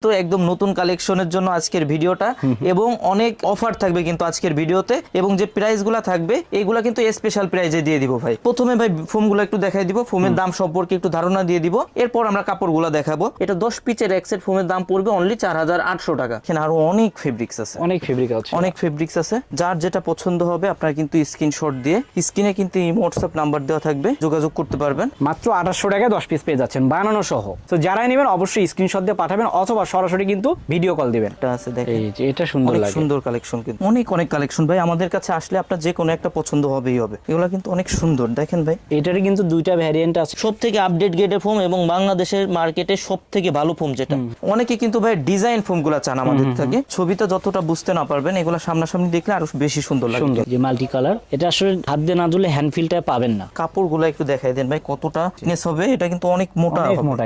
তো একদম নতুন কালেকশনের জন্য আজকের ভিডিওটা এবং অনেক অফার থাকবে কিন্তু আজকের ভিডিওতে এবং যে প্রাইসগুলো থাকবে এইগুলা কিন্তু স্পেশাল প্রাইজে দিয়ে দিব ভাই। প্রথমে ভাই ফোমগুলো একটু দেখাই দিব, ফোমের দাম সম্পর্কে একটু ধারণা দিয়ে দিব, এরপর আমরা কাপড়গুলো দেখাবো। এটা 10 পিচের এক সেট ফোমের দাম পড়বে অনলি 4800 টাকা। এখানে আরো অনেক ফেব্রিক্স আছে, অনেক ফেব্রিক্স আছে। যার যেটা পছন্দ হবে আপনারা কিন্তু স্ক্রিনশট দিয়ে স্ক্রিনে কিন্তু হোয়াটসঅ্যাপ নাম্বার দেওয়া থাকবে, যোগাযোগ করতে পারবেন। মাত্র 2800 টাকায় 10 পিস পেয়ে যাচ্ছেন বানানো সহ। তো যারাই নেবেন অবশ্যই স্ক্রিনশট দিয়ে পাঠাবেন অথবা সরাসরি কিন্তু ভিডিও কল দিবেন। এটা আছে দেখেন, এই যে এটা সুন্দর লাগে, সুন্দর কালেকশন কিন্তু অনেক কালেকশন ভাই। আমাদের কাছে আসলে আপনার যে কোনো একটা পছন্দ হবেই হবে। এগুলো কিন্তু অনেক সুন্দর দেখেন ভাই। এটারই কিন্তু দুইটা ভ্যারিয়েন্ট আছে, সবথেকে আপডেট গ্রেডের ফোম এবং বাংলাদেশের মার্কেটে সবথেকে ভালো ফোম যেটা। অনেকে কিন্তু ভাই ডিজাইন ফোমগুলো চান আমাদের থেকে। ছবিতে যতটা বুঝতে না পারবেন এগুলো সামনাসামনি দেখলে আরো বেশি সুন্দর লাগে। যে মাল্টি কালার, এটা আসলে হাত দিয়ে না ধুলে হ্যান্ড ফিলটা পাবেন না। কাপড়গুলো একটু দেখাই দেন ভাই কতটা ফিটনেস হবে। এটা কিন্তু অনেক মোটা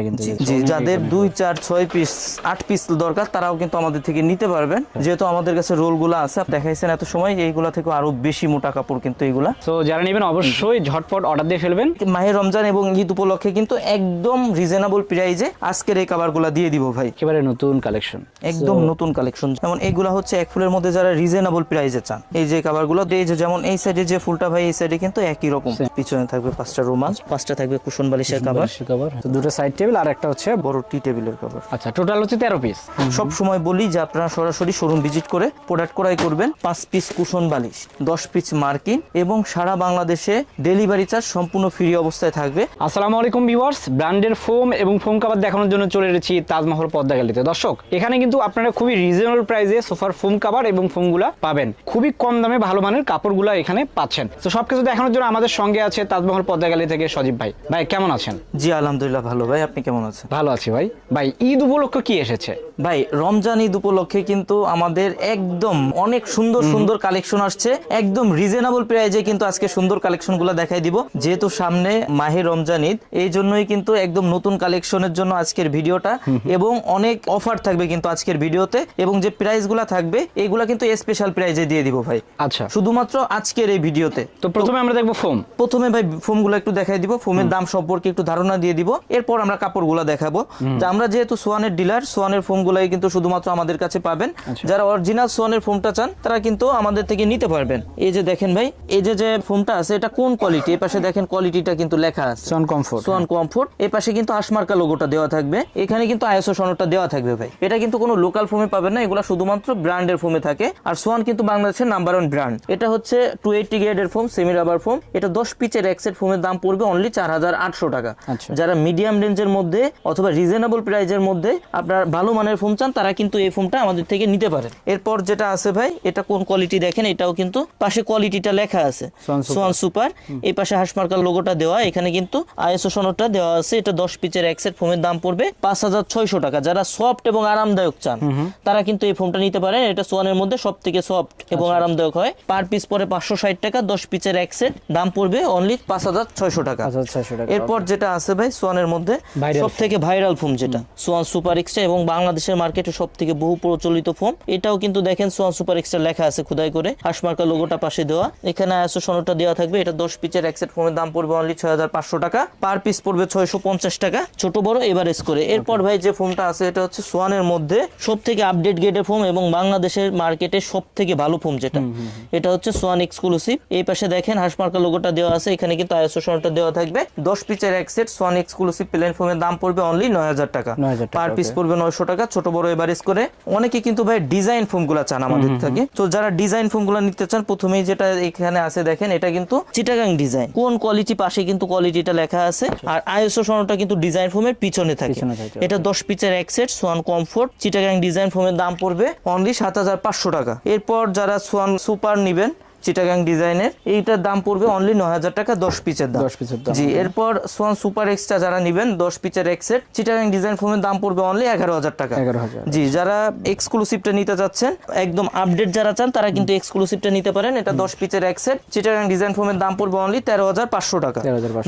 কিন্তু জি, যাদের 2 4 6 পিস 8 পিস দরকার তারাও কিন্তু আমাদের থেকে নিতে পারবেন, যেহেতু আমাদের কাছে রোলগুলো আছে দেখাইছেন এত সময়। এইগুলা থেকে আরো বেশি মোটা কাপড় কিন্তু এইগুলা। তো যারা নেবেন অবশ্যই ঝটপট অর্ডার দিয়ে ফেলবেন। মাহে রমজান এবং ঈদ উপলক্ষে কিন্তু একদম রিজনেবল প্রাইজে আজকের এই কভারগুলো দিয়ে দিব ভাই। একেবারে নতুন কালেকশন, একদম নতুন কালেকশন। যেমন এইগুলা হচ্ছে এক ফুলের মধ্যে যারা রিজনেবল প্রাইজে চান, এই যে কভারগুলো এই যে যেমন এই সাইডে যে ফুলটা ভাই এই সাইডে কিন্তু একই রকম। পিছনে থাকবে 5টা রুমাল, 5টা থাকবে কুশন বালিশের কভার। তো দুটো সাইড টেবিল আর একটা হচ্ছে বড় টি টেবিলের কভার। আচ্ছা, টোটাল হচ্ছে 13 পিস। সব সময় বলি যে আপনারা সরাসরি শোরুম ভিজিট করে প্রোডাক্ট ক্রয় করবেন। 5 পিস কুশন বালিশ, 10 পিস মার্কিন এবং সারা বাংলাদেশে ডেলিভারি চার্জ সম্পূর্ণ ফ্রি অবস্থায় থাকবে। আসসালামু আলাইকুম ভিউয়ার্স, ব্র্যান্ডের ফোম এবং ফোম কভার দেখানোর জন্য চলে এসেছি তাজমহল পদ্মা গ্যালারিতে। দর্শক, এখানে কিন্তু আপনারা খুবই রিজনেবল প্রাইসে সোফার ফোম কভার এবং ফোমগুলা পাবেন। খুবই কম দামে ভালো মানের কাপড়গুলা এখানে পাচ্ছেন। তো সবকিছু দেখানোর জন্য আমাদের সঙ্গে আছে তাজমহল পদ্মা গ্যালারি থেকে সজীব ভাই। ভাই কেমন আছেন? জি আলহামদুলিল্লাহ ভালো ভাই, আপনি কেমন আছেন? ভালো আছি ভাই। ভাই ঈদ উপলক্ষে কি এসেছে? ভাই রমজান ঈদ উপলক্ষে কিন্তু আমাদের একদম অনেক সুন্দর কালেকশন আসছে, একদম রিজনেবল প্রাইজে কিন্তু আজকে সুন্দর কালেকশন গুলো দেখাই দিব। যেহেতু সামনে মাহে রমজান ঈদ, এই জন্যই কিন্তু একদম নতুন কালেকশনের জন্য আজকের ভিডিওটা এবং অনেক অফার থাকবে কিন্তু আজকের ভিডিওতে এবং যে প্রাইস গুলা থাকবে এইগুলা কিন্তু স্পেশাল প্রাইজে দিয়ে দিব ভাই। আচ্ছা, শুধুমাত্র আজকের এই ভিডিওতে। তো প্রথমে আমরা দেখবো ফোম। প্রথমে ভাই ফোমগুলো একটু দেখাই দিব, ফোমের দাম সম্পর্কে একটু ধারণা দিয়ে দিব, এরপর আমরা কাপড়গুলো দেখাবো। আমরা যেহেতু সোয়ানের ডিলার, সোয়ানের ফোমগুলাই কিন্তু শুধুমাত্র আমাদের কাছে পাবেন। যারা অরিজিনাল সোয়ানের ফোমটা চান তারা কিন্তু আমাদের থেকে নিতে পারবেন। এই যে দেখেন ভাই, এই যে ফোমটা আছে এটা কোন কোয়ালিটি, এই পাশে দেখেন কোয়ালিটিটা কিন্তু লেখা আছে সোয়ান কমফোর্ট। Schwann comfort. এই পাশে কিন্তু আশমার্কা লোগোটা দেওয়া থাকবে, এখানে কিন্তু আইএসও সনদটা দেওয়া থাকবে ভাই। এটা কিন্তু কোনো লোকাল ফোমে পাবেন না, এগুলা শুধুমাত্র ব্র্যান্ডের ফোমে থাকে। আর সোয়ান কিন্তু বাংলাদেশের নাম্বার 1 ব্র্যান্ড। এটা হচ্ছে 280 গ্রেডের ফোম, সেমি রাবার ফোম। এটা 10 পিচের এক সেট ফোমের দাম পড়বে অনলি 4800 টাকা। যারা মিডিয়াম রেঞ্জের মধ্যে অথবা রিজনেবল প্রাইজের মধ্যে আপনার ভালো মানের ফোম চান তারা কিন্তু এই ফোমটা আমাদের থেকে নিতে পারেন। এরপর যেটা আছে ভাই, এটা কোন কোয়ালিটি দেখেন, এটাও কিন্তু পাশে কোয়ালিটিটা লেখা আছে সোয়ান সুপার। এই পাশে হাসমার্কার লোগোটা দেওয়া, এখানে কিন্তু আইএসও সনদটা দেওয়া আছে। এটা 10 পিচের এক সেট ফোমের দাম পড়বে 5600 টাকা। যারা সফট এবং আরামদায়ক চান তারা কিন্তু এই ফোমটা নিতে পারেন। এটা সোয়ানের মধ্যে সবথেকে সফট এবং আরামদায়ক হয়। পার পিস পরে 560 টাকা, 10 পিচের এক সেট দাম পড়বে অনলি 5600 টাকা। এরপর যেটা আছে ভাই সোয়ানের মধ্যে সবথেকে ভাইরাল ফোম যেটা সোয়ান সুপার এক্সট্রা এবং বাংলাদেশের মার্কেটে সবথেকে বহু প্রচলিত ফোম। এটাও কিন্তু দেখেন সোয়ান সুপার এক্সট্রা লেখা আছে খোদাই করে, হাসমার্কা লোগোটা পাশে দেওয়া, এখানে আইএসও সনদটা দেওয়া থাকবে। এটা 10 পিচের এক সেট ফোমের দাম পড়বে অনলি 6500 টাকা, পার পিস পড়বে 650 টাকা, ছোট বড় এভারেজ করে। এরপর ভাই যে ফোমটা আছে এটা হচ্ছে সোয়ানের মধ্যে সবথেকে আপডেট গ্রেডের ফোম এবং বাংলাদেশের মার্কেটে সবথেকে ভালো ফোম যেটা, এটা হচ্ছে সোয়ান এক্সক্লুসিভ। এই পাশে দেখেন হাসমার্কা লোগোটা দেওয়া আছে, এখানে কিন্তু আইএসও সনদটা দেওয়া থাকবে। 10 পিচের এক সেট সোয়ান এক্সক্লুসিভ প্লেন ফোমের দাম পড়বে অনলি 9000 টাকা, পার পিস পড়বে 900 টাকা, ছোট বড় এভারেজ করে। অনেকে কিন্তু ভাই ডিজাইন ফোমগুলো চান আমাদের থেকে। তো যারা ডিজাইন ফোমগুলো নিতে চান, প্রথমেই যেটা এখানে আছে দেখেন, এটা কিন্তু চিটাগাং ডিজাইন। কোন কোয়ালিটি পাশে কিন্তু কোয়ালিটিটা লেখা আছে। আর আইএসও সনদটা কিন্তু ডিজাইন ফোমের পিছনে থাকে। এটা 10 পিচের এক set Swan comfort Chittagong design ফোমের দাম পড়বে অনলি 7500 টাকা। এরপর যারা সোয়ান সুপার নিবেন চিটাগাং ডিজাইনের, এইটার দাম পড়বে অনলি 9000 টাকা, 10 পিচের দাম। জি, এরপর সোয়ান সুপার এক্সট্রা যারা নেবেন 10 পিচের এক সেট চিটাগাং ডিজাইন ফোমের দাম পড়বে অনলি 11000 টাকা। জি, যারা এক্সক্লুসিভটা নিতে যাচ্ছেন একদম আপডেট যারা চান তারা কিন্তু এক্সক্লুসিভটা নিতে পারেন। এটা 10 পিচের এক সেট চিটাগাং ডিজাইন ফোমের দাম পড়বে অনলি 13500 টাকা।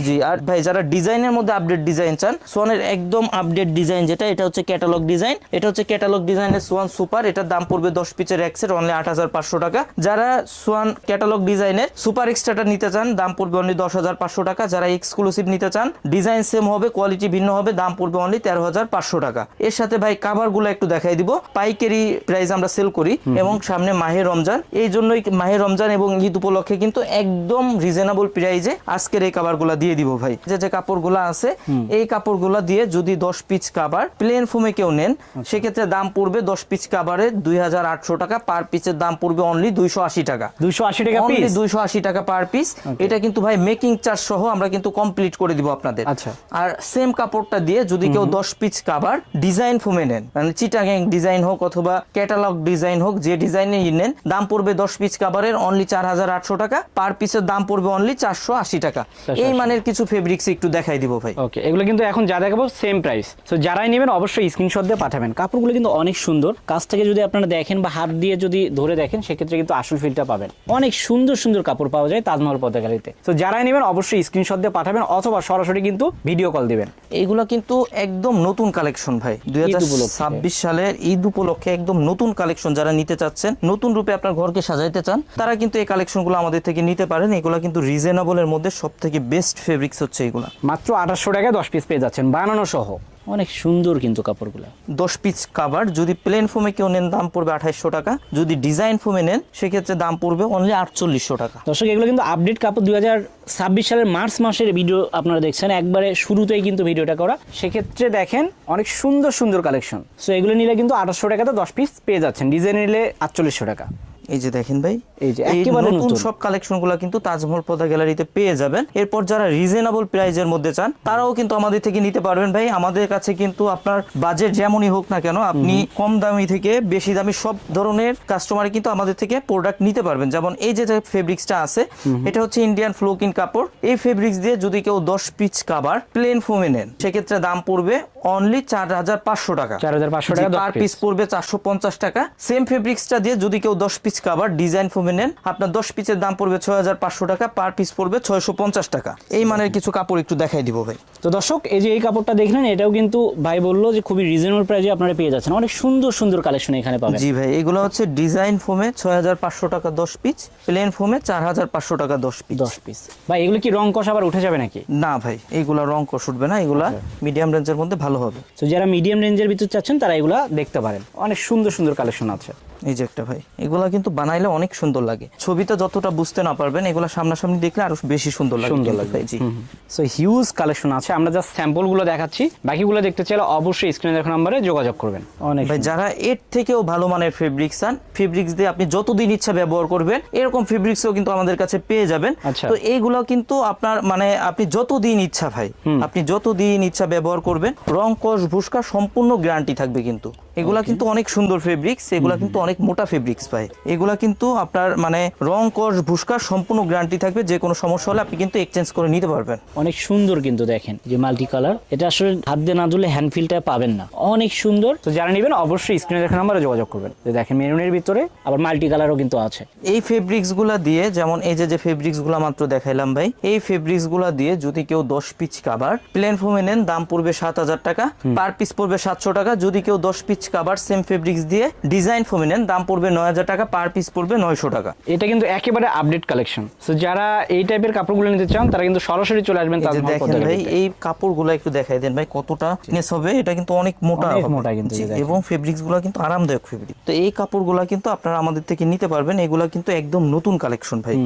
জি, আর ভাই যারা ডিজাইনের মধ্যে আপডেট ডিজাইন চান, সোয়ানের একদম আপডেট ডিজাইন যেটা, এটা হচ্ছে ক্যাটালগ ডিজাইন। এটা হচ্ছে ক্যাটালগ ডিজাইনের সোয়ান সুপার, এটার দাম পড়বে 10 পিচের এক সেট অনলি 8500 টাকা। যারা সোয়ান ক্যাটালগ ডিজাইনের সুপার এক্সট্রাটা নিতে চান দাম পড়বে অনলি 10,500 টাকা। যারা এক্সক্লুসিভ নিতে চান ডিজাইন সেম হবে, কোয়ালিটি ভিন্ন হবে, দাম পড়বে অনলি 13,500 টাকা। এর সাথে ভাই কাভারগুলো একটু দেখাই দিব, পাইকারি প্রাইস আমরা সেল করি এবং সামনে মাহে রমজান, এই জন্যই মাহে রমজান এবং ঈদ উপলক্ষে কিন্তু একদম রিজনেবল প্রাইসে আজকের এই কাভারগুলো দিয়ে দিব ভাই। যে কাপড়গুলো আছে এই কাপড়গুলো দিয়ে যদি 10 পিস কাভার প্লেন ফোমে কেউ নেন সেক্ষেত্রে দাম পড়বে 10 পিস কাভারে 2,800 টাকা, পার পিসের দাম পড়বে অনলি 280 টাকা। 280 টাকা পিস, 280 টাকা পার পিস। এটা কিন্তু ভাই মেকিং চার্জ সহ আমরা কিন্তু কমপ্লিট করে দিব আপনাদের। আচ্ছা, আর সেম কাপড়টা দিয়ে যদি কেউ 10 পিস কাভার ডিজাইন ফোমে নেন, মানে চিটাগাং ডিজাইন হোক অথবা ক্যাটালগ ডিজাইন হোক, যে ডিজাইনে নেন দাম পড়বে 10 পিস কাভারের অনলি 4,800 টাকা, পার পিসের দাম পড়বে অনলি 480 টাকা। এই মানের কিছু ফেব্রিক্স একটু দেখাই দিব ভাই। ওকে, এগুলো কিন্তু এখন যা দেখাবো সেম প্রাইস। সো যারাই নেবেন অবশ্যই স্ক্রিনশট দিয়ে পাঠাবেন। কাপড়গুলো কিন্তু অনেক সুন্দর, কাছ থেকে যদি আপনারা দেখেন বা হাত দিয়ে যদি ধরে দেখেন সেক্ষেত্রে কিন্তু আসল ফিলটা পাবেন। অনেক সুন্দর সুন্দর কাপড় পাওয়া যায় তাজমহল পদ্মা গ্যালারিতে। তো যারাই নেবেন অবশ্যই স্ক্রিনশট দিয়ে পাঠাবেন অথবা সরাসরি কিন্তু ভিডিও কল দিবেন। এইগুলো কিন্তু একদম নতুন কালেকশন ভাই, 2026 সালের ঈদ উপলক্ষে একদম নতুন কালেকশন। যারা নিতে চাচ্ছেন নতুন রূপে আপনার ঘরকে সাজাইতে চান তারা কিন্তু এই কালেকশনগুলো আমাদের থেকে নিতে পারেন। এগুলো কিন্তু রিজনেবলের মধ্যে সবথেকে বেস্ট ফেব্রিক্স হচ্ছে এগুলো। মাত্র 2800 টাকায় 10 পিস পেয়ে যাচ্ছেন বানানো সহ। অনেক সুন্দর কিন্তু কাপড়গুলো। 10 পিস কাভার যদি প্লেন ফোমে কেউ নেন দাম পড়বে 2800 টাকা, যদি ডিজাইন ফোমে নেন সেক্ষেত্রে দাম পড়বে অনলি 4800 টাকা। দর্শক এগুলো কিন্তু আপডেট কাপড়, 2026 সালের মার্চ মাসের ভিডিও আপনারা দেখছেন, একবারে শুরুতেই কিন্তু ভিডিওটা করা। সেক্ষেত্রে দেখেন অনেক সুন্দর সুন্দর কালেকশন। সো এগুলো নিলে কিন্তু 2800 টাকাতে 10 পিস পেয়ে যাচ্ছেন, ডিজাইন নিলে 4800 টাকা। এই যে দেখেন ভাই, এই যে একেবারে নতুন সব কালেকশনগুলো কিন্তু তাজমহল পদ্মা গ্যালারিতে পেয়ে যাবেন। এরপর যারা রিজনেবল প্রাইজের মধ্যে চান তারাও কিন্তু আমাদের থেকে নিতে পারবেন ভাই। আমাদের কাছে কিন্তু আপনার বাজেট যেমনই হোক না কেন, আপনি কম দামি থেকে বেশি দামি সব ধরনের কাস্টমার কিন্তু আমাদের থেকে প্রোডাক্ট নিতে পারবেন। যেমন এই যে ফেব্রিক্সটা আছে এটা হচ্ছে ইন্ডিয়ান ফ্লোকিন কাপড়। এই ফেব্রিক্স দিয়ে যদি কেউ 10 পিস কাভার প্লেন ফোমে নেন সেক্ষেত্রে দাম পড়বে অনলি 4,500 টাকা। 4,500 টাকা পার পিস পড়বে 450 টাকা। সেম ফেব্রিক্সটা দিয়ে যদি কেউ 10 পিস কাভার ডিজাইন ফোমে নেন আপনার 10 পিসের দাম পড়বে 6,500 টাকা, পার পিস পড়বে 650 টাকা। এই মানের কিছু কাপড় একটু দেখাই দিব ভাই। তো দর্শক এই যে এই কাপড়টা দেখলেন, এটাও কিন্তু ভাই বললো যে খুবই রিজনেবল প্রাইসে আপনারা পেয়ে যাচ্ছেন। অনেক সুন্দর সুন্দর কালেকশন এখানে পাবেন। জি ভাই, এগুলো হচ্ছে ডিজাইন ফোমে 6,500 টাকা 10 পিস, প্লেন ফোমে 4,500 টাকা 10 পিস। 10 পিস ভাই, এগুলো কি রং কষ আবার উঠে যাবে নাকি? না ভাই, এইগুলা রং কষ উঠবে না, এগুলা মিডিয়াম রেঞ্জের মধ্যে ভালো হবে। তো যারা মিডিয়াম রেঞ্জের ভিতর চাচ্ছেন তারা এগুলা দেখতে পারেন, অনেক সুন্দর সুন্দর কালেকশন আছে। এই যে একটা ভাই, এগুলা কিন্তু বানাইলে অনেক সুন্দর লাগে, ছবিতে যতটা বুঝতে না পারবেন এগুলা সামনাসামনি দেখলে আরো বেশি সুন্দর লাগে। সুন্দর লাগবে জি। সো হিউজ কালেকশন আছে, আমরা জাস্ট স্যাম্পল গুলো দেখাচ্ছি, বাকিগুলো দেখতে চাইলে অবশ্যই স্ক্রিনে দেখা নম্বরে যোগাযোগ করবেন। অনেক ভাই যারা এর থেকেও ভালো মানের ফেব্রিক্স চান, ফেব্রিক্স দিয়ে আপনি যতদিন ইচ্ছা ব্যবহার করবেন এরকম ফেব্রিক্সও কিন্তু আমাদের কাছে পেয়ে যাবেন। আচ্ছা। তো এইগুলো কিন্তু আপনার মানে আপনি যতদিন ইচ্ছা ভাই, আপনি যতদিন ইচ্ছা ব্যবহার করবেন, রং কষ ভুস্কা সম্পূর্ণ গ্যারান্টি থাকবে। কিন্তু এগুলা কিন্তু অনেক সুন্দর ফেব্রিক্স, এগুলা কিন্তু অনেক মোটা ফেব্রিক্স ভাই। এগুলা কিন্তু আপনার মানে রং কষ ভুস্কার সম্পূর্ণ গ্যারান্টি থাকবে, যে কোনো সমস্যা হলে আপনি কিন্তু এক্সচেঞ্জ করে নিতে পারবেন। অনেক সুন্দর কিন্তু দেখেন যে মাল্টি কালার, এটা আসলে হাত দিয়ে না ধুলে হ্যান্ড ফিলটা পাবেন না, অনেক সুন্দর। তো যারা নেবেন অবশ্যই স্ক্রিনে দেখা নম্বরে যোগাযোগ করবেন। যে দেখেন মেরুনের ভিতরে আবার মাল্টি কালারও কিন্তু আছে। এই ফেব্রিক্স গুলা দিয়ে, যেমন এই যে ফেব্রিক্স গুলা মাত্র দেখাইলাম ভাই, এই ফেব্রিক্স গুলা দিয়ে যদি কেউ 10 পিস কাভার প্লেন ফোমে নেন দাম পড়বে 7,000 টাকা, পার পিস পড়বে 700 টাকা। যদি কেউ 10 পিস কাভার সেম ফেব্রিক্স দিয়ে ডিজাইন ফোমে নেন দাম পড়বে 9,000 টাকা, পার পিস পড়বে 900 টাকা। এটা কিন্তু একেবারে আপডেট কালেকশন। সো যারা এই টাইপের কাপড়গুলো নিতে চান তারা কিন্তু সরাসরি চলে আসবেন তাজমহল দেখেন পদ্মা ভাই, গ্যালারিতে। এই কাপড়গুলো একটু দেখাই দেন ভাই কতটা নেস হবে। এটা কিন্তু অনেক মোটা অনেক হবে। মোটা কিন্তু জি, এই দেখেন। এবং ফেব্রিক্স গুলো কিন্তু আরামদায়ক ফেব্রিক। তো এই কাপড়গুলো কিন্তু আপনারা আমাদের থেকে নিতে পারবেন। এগুলা কিন্তু একদম নতুন কালেকশন ভাই।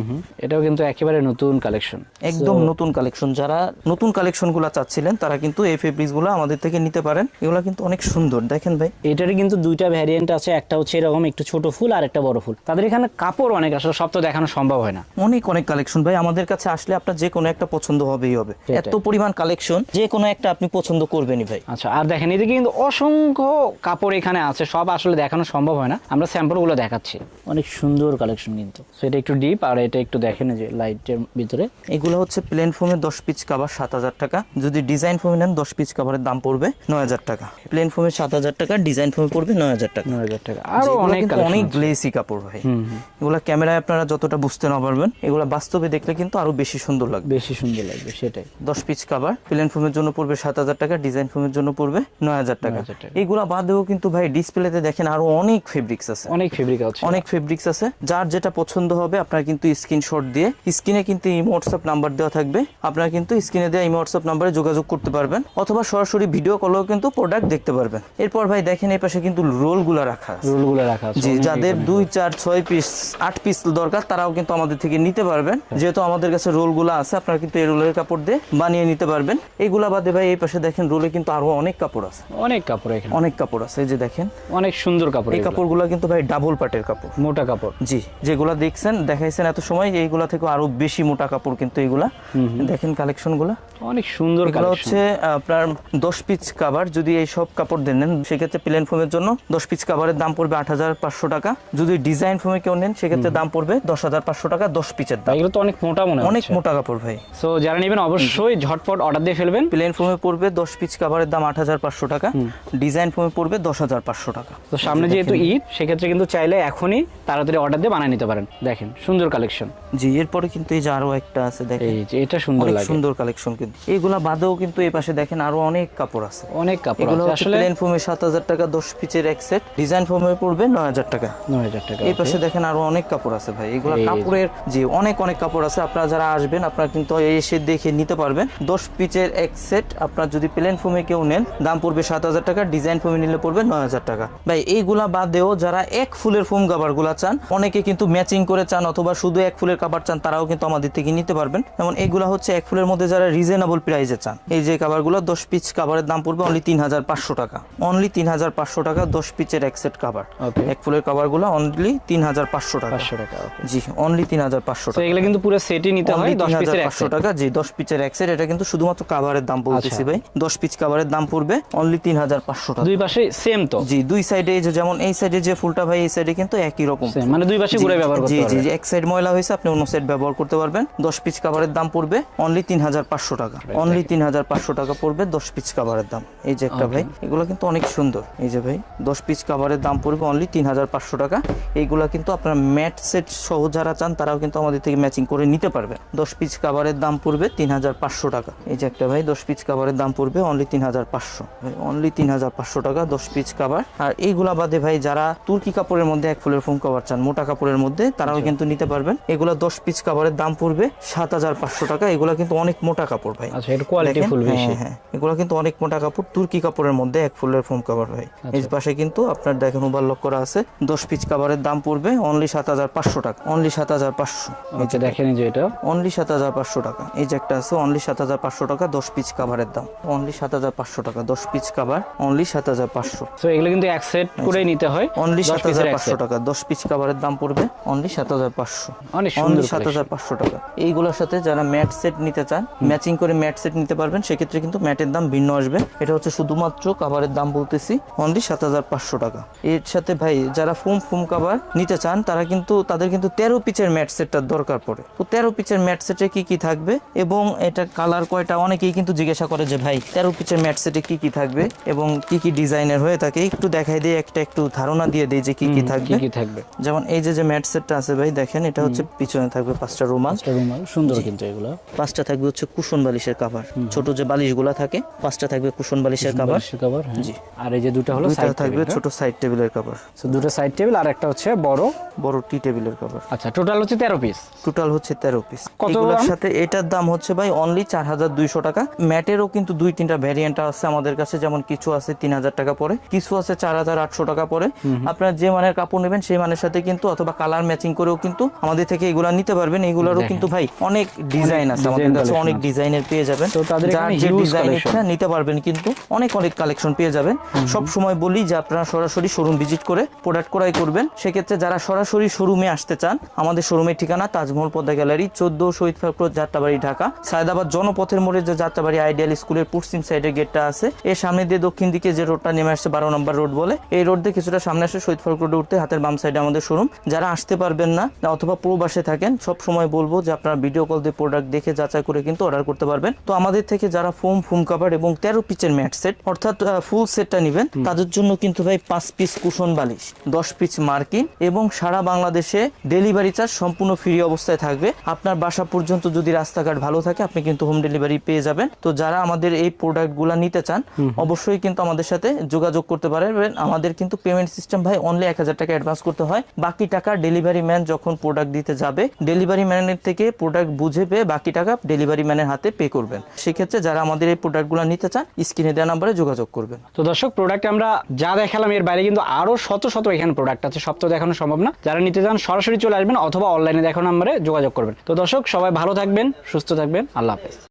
এটাও কিন্তু একেবারে নতুন কালেকশন, একদম নতুন কালেকশন। যারা নতুন কালেকশন গুলা চাচ্ছিলেন তারা কিন্তু এই ফেব্রিক্স গুলো আমাদের থেকে নিতে পারেন। এগুলা কিন্তু অনেক সুন্দর দেখেন ভাই। এটারই কিন্তু দুইটা ভ্যারিয়েন্ট আছে, একটা হচ্ছে এরকম একটু ছোট ফুল আর একটা বড় ফুল। তাদের এখানে কাপড় অনেক, আসলে সব তো দেখানো সম্ভব হয় না। অনেক কালেকশন ভাই, আমাদের কাছে আসলে আপনার যে কোনো একটা পছন্দ হবেই হবে। এত পরিমাণ কালেকশন, যে কোনো একটা আপনি পছন্দ করবেনই ভাই। আচ্ছা, আর দেখেন এদিকে কিন্তু অসংখ্য কাপড় এখানে আছে, সব আসলে দেখানো সম্ভব হয় না, আমরা স্যাম্পল গুলো দেখাচ্ছি। অনেক সুন্দর কালেকশন কিন্তু। সো এটা একটু ডিপ আর এটা একটু দেখেন যে লাইটের ভিতরে। এগুলো হচ্ছে প্লেন ফোমে 10 পিস কাভার 7,000 টাকা, যদি ডিজাইন ফোমে নেন 10 পিস কাভারের দাম পড়বে 9,000 টাকা। প্লেন ফোমে 7,000 টাকা, ডিজাইন ফোমে পড়বে 9,000 টাকা। 9,000 টাকা। আরো অনেক কিন্তু collection অনেক আছে। গ্লেসি কাপড় ভাই। এগুলা ক্যামেরায় আপনারা যতটা বুঝতে না পারবেন, এগুলা বাস্তবে দেখলে কিন্তু আরো বেশি সুন্দর লাগবে। বেশি সুন্দর লাগবে সেটাই। 10 পিস কভার প্লেন ফোমের জন্য পড়বে 7000 টাকা, ডিজাইন ফোমের জন্য পড়বে 9000 টাকা। 9000 টাকা। এগুলা বাদেও কিন্তু ভাই ডিসপ্লেতে দেখেন আরো অনেক ফেব্রিক্স আছে, অনেক ফেব্রিক আছে। অনেক ফেব্রিক্স আছে। যার যেটা পছন্দ হবে আপনারা কিন্তু স্ক্রিনশট দিয়ে, স্ক্রিনে কিন্তু ইমো হোয়াটসঅ্যাপ নাম্বার দেওয়া থাকবে, আপনারা কিন্তু স্ক্রিনে দেওয়া ইমো হোয়াটসঅ্যাপ নাম্বারে যোগাযোগ করতে পারবেন, অথবা সরাসরি ভিডিও কলেও কিন্তু প্রোডাক্ট দেখতে পারবেন। এরপর ভাই দেখেন এই পাশে কিন্তু রোলগুলো রাখা আছে। রোলগুলো রাখা আছে। জি, অনেক যাদের এখানে। 2 4 6 পিস 8 পিস দরকার তারাও কিন্তু আমাদের থেকে নিতে পারবেন। যেহেতু আমাদের কাছে রোলগুলো আছে, আপনারা কিন্তু এই রোলের কাপড় দিয়ে বানিয়ে নিতে পারবেন। এইগুলা বাদে ভাই এই পাশে দেখেন রোলে কিন্তু আরো অনেক কাপড় আছে, অনেক কাপড় এখানে, অনেক কাপড় আছে। এই যে দেখেন অনেক সুন্দর কাপড়। এই কাপড়গুলো কিন্তু ভাই ডাবল পাটের কাপড়, মোটা কাপড়। জি, যেগুলা দেখছেন দেখাইছেন এত সময়, এইগুলা থেকে আরো বেশি মোটা কাপড় কিন্তু এইগুলা। দেখেন কালেকশনগুলো অনেক সুন্দর এগুলো কালেকশন। হচ্ছে আপনার 10 পিস কভার। যদি এই সব কাপড় নেন সেক্ষেত্রে প্লেন ফোমের জন্য 10 পিস কভারের দাম পড়বে 8500 টাকা। যদি ডিজাইন ফোমে কেউ নেন সেক্ষেত্রে দাম পড়বে 10500 টাকা 10 পিসের দাম। এগুলো তো অনেক মোটা মনে অনেক হচ্ছে। মোটা কাপড় ভাই। সো যারা নেবেন অবশ্যই ঝটপট অর্ডার দিয়ে ফেলবেন। প্লেন ফোমে পড়বে 10 পিস কভারের দাম 8500 টাকা, ডিজাইন ফোমে পড়বে 10500 টাকা। তো সামনে যেহেতু ঈদ, সেক্ষেত্রে কিন্তু চাইলে এখনই তাড়াতাড়ি অর্ডার দিয়ে বানিয়ে নিতে পারেন। দেখেন সুন্দর কালেকশন। জি, এরপরে কিন্তু এই যে আরো একটা আছে দেখেন, এই যে এটা সুন্দর অনেক লাগে। সুন্দর কালেকশন কিন্তু। এইগুলা বাদেও কিন্তু এই পাশে দেখেন আরো অনেক কাপড় আছে, অনেক কাপড় এগুলো আছে হচ্ছে আসলে। প্লেন ফোমে 7000 টাকা 10 পিসের এক সেট, ডিজাইন ফোমে পড়বে 9000 টাকা। 9000 টাকা। এই পাশে দেখেন আরো অনেক কাপড় আছে ভাই। এগুলো এই যে। কাপড়ের যে অনেক অনেক কাপড় আছে, আপনারা যারা আসবেন আপনারা কিন্তু এসে দেখে নিতে পারবেন। 10 পিসের এক সেট আপনার যদি প্লেন ফোমে কেউ নেন দাম পড়বে 7000 টাকা, ডিজাইন ফোমে নিলে পড়বে 9000 টাকা। ভাই এইগুলা বাদেও যারা এক ফুলের ফোম কাভার গুলা চান, অনেকে কিন্তু ম্যাচিং করে চান অথবা শুধু এক ফুলের কাভার চান, তারাও কিন্তু আমাদের থেকে নিতে পারবেন। যেমন এইগুলা হচ্ছে এক ফুলের মধ্যে যারা রিজনেবল প্রাইসে চান, এই যে কাভারগুলো 10 পিস কাভারের দাম পড়বে অনলি 3500 টাকা। অনলি 3500 টাকা 10 পিসের এক সেট কাভার। ওকে। এক ফুলের কাভারগুলো অনলি 3500 টাকা। 500 টাকা। ওকে। জি, অনলি 3500 তো টাকা। এগুলো কিন্তু পুরো সেটই নিতে হয়। 10 পিসের এক 500 সেট। টাকা। জি, 10 পিসের এক সেট। এটা কিন্তু শুধুমাত্র কাভারের দাম বলতেছি আচ্ছা। ভাই। 10 পিস কাভারের দাম পড়বে অনলি 3500 টাকা। দুই পাশে সেম তো। জি, দুই সাইডে এই যে যেমন এই সাইডে যে ফুলটা ভাই, এই সাইডে কিন্তু একই রকম। Same, মানে দুই পাশে জি, ঘুরে ব্যবহার করতে জি জি পারবেন। জি, এক সাইড ময়লা হয়েছে আপনি অন্য সাইড ব্যবহার করতে পারবেন। 10 পিস কাভারের দাম পড়বে অনলি 3500 টাকা। অনলি 3500 টাকা পড়বে 10 পিস কাভারের দাম। এই যে একটা ভাই, এগুলো কিন্তু অনেক সুন্দর। এই যে ভাই 10 পিস কাভারের দাম পড়বে অনলি 3500 টাকা। এইগুলা কিন্তু আপনার ম্যাট সেট সহ যারা চান তারাও কিন্তু আমাদের থেকে ম্যাচিং করে নিতে পারবেন। 10 পিস কাভারের দাম পড়বে 3500 টাকা। এই যে একটা ভাই 10 পিস কাভারের দাম পড়বে অনলি 3500, অনলি 3500 টাকা 10 পিস কাভার। আর এইগুলা বাদে ভাই যারা তুর্কি কাপড়ের মধ্যে এক ফুলের ফোম কাভার চান, মোটা কাপড়ের মধ্যে, তারাও কিন্তু নিতে পারবেন। এগুলা 10 পিস কাভারের দাম পড়বে 7500 টাকা। এগুলা কিন্তু অনেক মোটা কাপড় ভাই। আচ্ছা, এটা কোয়ালিটি দেখেন, ফুল বেশি। হ্যাঁ হ্যাঁ, এগুলো কিন্তু অনেক মোটা কাপড়, তুর্কি কাপড়ের মধ্যে এক ফুলের ফোম কাভার ভাই। এই পাশে কিন্তু আপনার দেখেন ওভারলক করা আছে। 10 পিস কাভারের দাম পড়বে অনলি 7500 টাকা। অনলি 7500। আচ্ছা, দেখেন এই যে এটা অনলি 7500 টাকা। এই যে একটা আছে অনলি 7500 টাকা 10 পিস কাভারের দাম। অনলি 7500 টাকা 10 পিস কাভার, অনলি 7500। তো এগুলো কিন্তু এক সেট করে নিতে হয়। অনলি 10 পিসের এক 7500 set। টাকা 10 পিস কাভারের দাম পড়বে অনলি 7500। অনেক সুন্দর অনলি collection। 7500 টাকা। এইগুলোর সাথে যারা ম্যাট সেট নিতে চান, ম্যাচিং করে ম্যাট সেট নিতে পারবেন। সেক্ষেত্রে কিন্তু ম্যাটের দাম ভিন্ন আসবে। এটা হচ্ছে শুধুমাত্র কাভারের দাম বলতেছি অনলি 7500 টাকা। এর সাথে ভাই যারা ফোম কাভার নিতে চান তারা কিন্তু তাদের কিন্তু 13 পিসের ম্যাট সেটটার দরকার পড়ে। তো 13 পিসের ম্যাট সেটে কি কি থাকবে এবং এটা কালার কয়টা, অনেকেই কিন্তু জিজ্ঞাসা করে যে ভাই 13 পিসের ম্যাট সেটে কি কি থাকবে এবং কি কি ডিজাইনের হয়ে থাকে। একটু দেখাই দিয়ে একটু ধারণা দিয়ে দেই যে কি কি থাকবে। কি কি থাকবে? যেমন এই যে ম্যাট সেটটা আছে ভাই, দেখেন এটা হচ্ছে পিছনে থাকবে 5টা রুমাল, এটা রুমাল সুন্দর কিন্তু এগুলো। 5টা থাকবে হচ্ছে কুশন বালিশের কভার, ছোট যে বালিশগুলা থাকে 5টা থাকবে কুশন বালিশের কভার। কভার, হ্যাঁ। জি। আর এই যে দুটো হলো দুইটা সাইড থাকবে টেবিল। ছোট সাইড টেবিলের কভার, সো দুটো সাইড টেবিল আর একটা হচ্ছে বড় বড় টি টেবিলের কভার। আচ্ছা, টোটাল হচ্ছে 13 পিস। টোটাল হচ্ছে 13 পিস। কত এগুলোর দাম? সাথে এটার দাম হচ্ছে ভাই অনলি 4200 টাকা। ম্যাটেরও কিন্তু 2-3টা ভ্যারিয়েন্ট আছে আমাদের কাছে, যেমন কিছু আছে 3000 টাকা পরে, কিছু আছে 4800 টাকা পরে। আপনার যে মানের কাপড় নেবেন সেই মানের সাথে কিন্তু অথবা কালার ম্যাচিং করেও কিন্তু আমাদের থেকে এগুলা নিতে পারবেন। এগুলারও কিন্তু ভাই অনেক ডিজাইন আছে আমাদের কাছে, collection অনেক আছে। ডিজাইনের পেয়ে যাবেন। তো তাদের যার এখানে যে huge ডিজাইন collection। ইচ্ছা নিতে পারবেন, কিন্তু অনেক কালেকশন পেয়ে যাবেন। সব সময় বলি যে আপনারা সরাসরি শোরুম ভিজিট করে প্রোডাক্ট ক্রয় করবেন। সেক্ষেত্রে যারা সরাসরি শোরুমে আসতে চান, আমাদের শোরুমের ঠিকানা তাজমহল পদ্মা গ্যালারি, 14 শহীদ ফারুক রোড, যাত্রাবাড়ি, ঢাকা। সায়দাবাদ জনপথের মোড়ে যে যাত্রাবাড়ি আইডিয়াল স্কুলের পশ্চিম সাইডের গেটটা আছে, এর সামনে দিয়ে দক্ষিণ দিকে যে রোডটা নেমে আসছে 12 নম্বর রোড বলে, এই রোড দিয়ে কিছুটা সামনে আসে শহীদ ফারুক রোডে উঠতে হাতের বাম সাইডে আমাদের শোরুম। যারা আসতে পারবেন না অথবা প্রবাসে থাকেন, সব সময় বলবো যে আপনারা ভিডিও কল দিয়ে প্রোডাক্ট দেখে যাচাই করে কিন্তু অর্ডার করতে পারবেন। তো আমাদের থেকে যারা ফোম কাভার এবং 13 পিসের ম্যাট সেট অর্থাৎ ফুল সেটটা নেবেন, তাদের জন্য কিন্তু ভাই 5 পিস কুশন বালিশ, বালিশ, 10 পিস মার্কিন এবং সারা বাংলাদেশে ডেলিভারি চার্জ সম্পূর্ণ ফ্রি অবস্থায় থাকবে। আপনার বাসা পর্যন্ত যদি রাস্তাঘাট ভালো থাকে আপনি কিন্তু হোম ডেলিভারি পেয়ে যাবেন। তো যারা আমাদের এই প্রোডাক্টগুলো নিতে চান অবশ্যই কিন্তু আমাদের সাথে যোগাযোগ করতে পারবেন। আমাদের কিন্তু পেমেন্ট সিস্টেম ভাই অনলি 1000 টাকা অ্যাডভান্স করতে হয়, বাকি টাকা ডেলিভারি ম্যান যখন প্রোডাক্ট দিতে যাবে ডেলিভারি ম্যানের থেকে প্রোডাক্ট বুঝে পেয়ে বাকি টাকা ডেলিভারি ম্যানের হাতে পে করবেন। সেক্ষেত্রে যারা আমাদের এই প্রোডাক্টগুলো নিতে চান স্ক্রিনে দেওয়া নাম্বারে যোগাযোগ করবেন। তো দর্শক, প্রোডাক্ট আমরা যা দেখালাম এর বাইরে কিন্তু আরো শত শত এখানে প্রোডাক্ট আছে, সব তো দেখানো সম্ভব না। যারা নিতে চান সরাসরি চলে আসবেন অথবা অনলাইনে দেখানো নাম্বারে যোগাযোগ করবেন। তো দর্শক, সবাই ভালো থাকবেন, সুস্থ থাকবেন, আল্লাহ হাফেজ।